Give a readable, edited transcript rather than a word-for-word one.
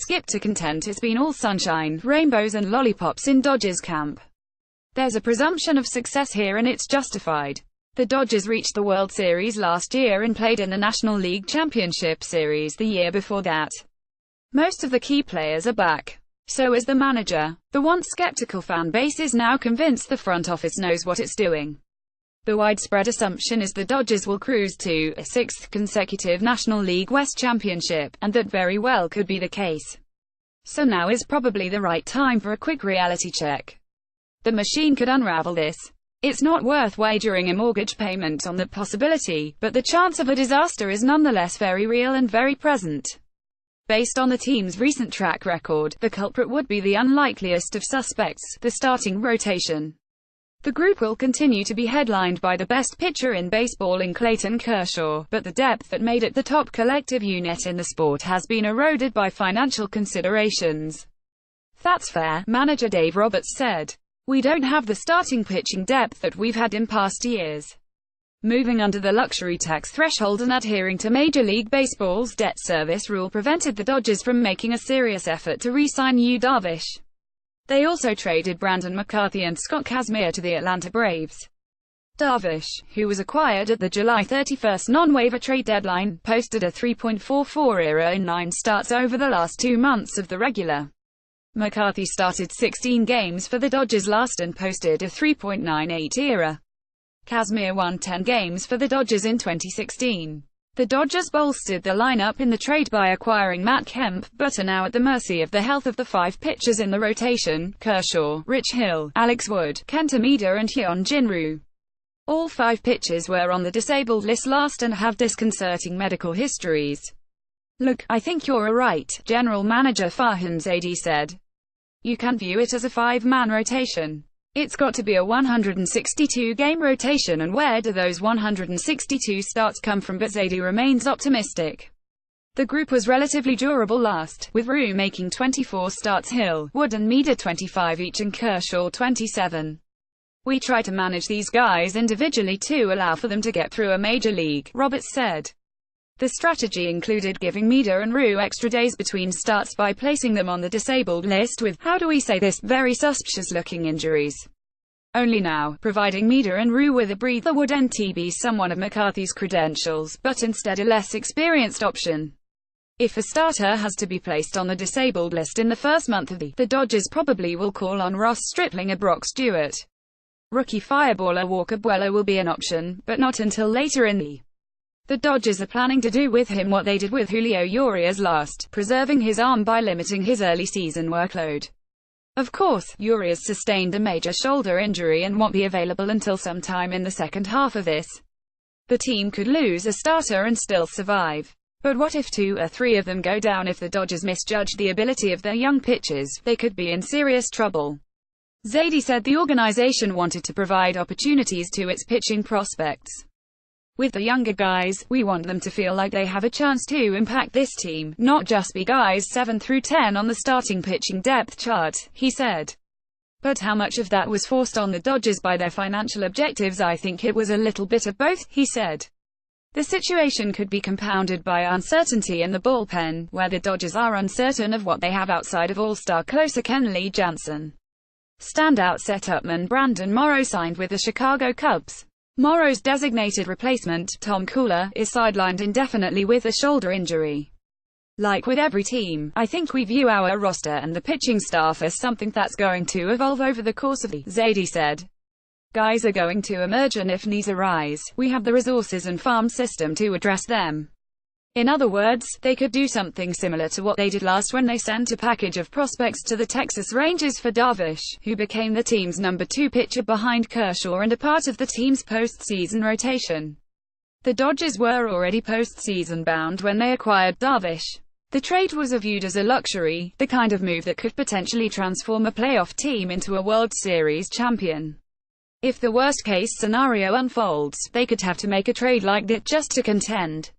skip to contend. It's been all sunshine, rainbows and lollipops in Dodgers camp. There's a presumption of success here and it's justified. The Dodgers reached the World Series last year and played in the National League Championship Series the year before that. Most of the key players are back. So is the manager. The once skeptical fan base is now convinced the front office knows what it's doing. The widespread assumption is the Dodgers will cruise to a sixth consecutive National League West championship, and that very well could be the case. So now is probably the right time for a quick reality check. The machine could unravel this. It's not worth wagering a mortgage payment on the possibility, but the chance of a disaster is nonetheless very real and very present. Based on the team's recent track record, the culprit would be the unlikeliest of suspects, the starting rotation. The group will continue to be headlined by the best pitcher in baseball in Clayton Kershaw, but the depth that made it the top collective unit in the sport has been eroded by financial considerations. That's fair, manager Dave Roberts said. We don't have the starting pitching depth that we've had in past years. Moving under the luxury tax threshold and adhering to Major League Baseball's debt service rule prevented the Dodgers from making a serious effort to re-sign Yu Darvish. They also traded Brandon McCarthy and Scott Kazmir to the Atlanta Braves. Darvish, who was acquired at the July 31 non-waiver trade deadline, posted a 3.44 ERA in 9 starts over the last 2 months of the regular. McCarthy started 16 games for the Dodgers last and posted a 3.98 ERA. Kazmir won 10 games for the Dodgers in 2016. The Dodgers bolstered the lineup in the trade by acquiring Matt Kemp, but are now at the mercy of the health of the 5 pitchers in the rotation: Kershaw, Rich Hill, Alex Wood, Kenta Maeda and Hyun-Jin Ryu. All 5 pitchers were on the disabled list last and have disconcerting medical histories. Look, I think you're right, General Manager Farhan Zaidi said. You can't view it as a 5-man rotation. It's got to be a 162-game rotation, and where do those 162 starts come from? But Zaidi remains optimistic. The group was relatively durable last, with Ryu making 24 starts, Hill, Wood and Maeda 25 each and Kershaw 27. We try to manage these guys individually to allow for them to get through a major league, Roberts said. The strategy included giving Maeda and Ryu extra days between starts by placing them on the disabled list with, how do we say this, very suspicious-looking injuries. Only now, providing Maeda and Ryu with a breather would be someone of McCarthy's credentials, but instead a less experienced option. If a starter has to be placed on the disabled list in the first month of the Dodgers probably will call on Ross Stripling or Brock Stewart. Rookie fireballer Walker Buehler will be an option, but not until later in the Dodgers are planning to do with him what they did with Julio Urias last, preserving his arm by limiting his early season workload. Of course, Urias sustained a major shoulder injury and won't be available until sometime in the second half of this. The team could lose a starter and still survive. But what if 2 or 3 of them go down? If the Dodgers misjudge the ability of their young pitchers, they could be in serious trouble. Zaidi said the organization wanted to provide opportunities to its pitching prospects. With the younger guys, we want them to feel like they have a chance to impact this team, not just be guys 7 through 10 on the starting pitching depth chart, he said. But how much of that was forced on the Dodgers by their financial objectives? I think it was a little bit of both, he said. The situation could be compounded by uncertainty in the bullpen, where the Dodgers are uncertain of what they have outside of all-star closer Kenley Jansen. Standout setupman Brandon Morrow signed with the Chicago Cubs. Morrow's designated replacement, Tom Cooler, is sidelined indefinitely with a shoulder injury. Like with every team, I think we view our roster and the pitching staff as something that's going to evolve over the course of the, Zaidi said. Guys are going to emerge, and if needs arise, we have the resources and farm system to address them. In other words, they could do something similar to what they did last when they sent a package of prospects to the Texas Rangers for Darvish, who became the team's number 2 pitcher behind Kershaw and a part of the team's postseason rotation. The Dodgers were already postseason bound when they acquired Darvish. The trade was viewed as a luxury, the kind of move that could potentially transform a playoff team into a World Series champion. If the worst-case scenario unfolds, they could have to make a trade like that just to contend.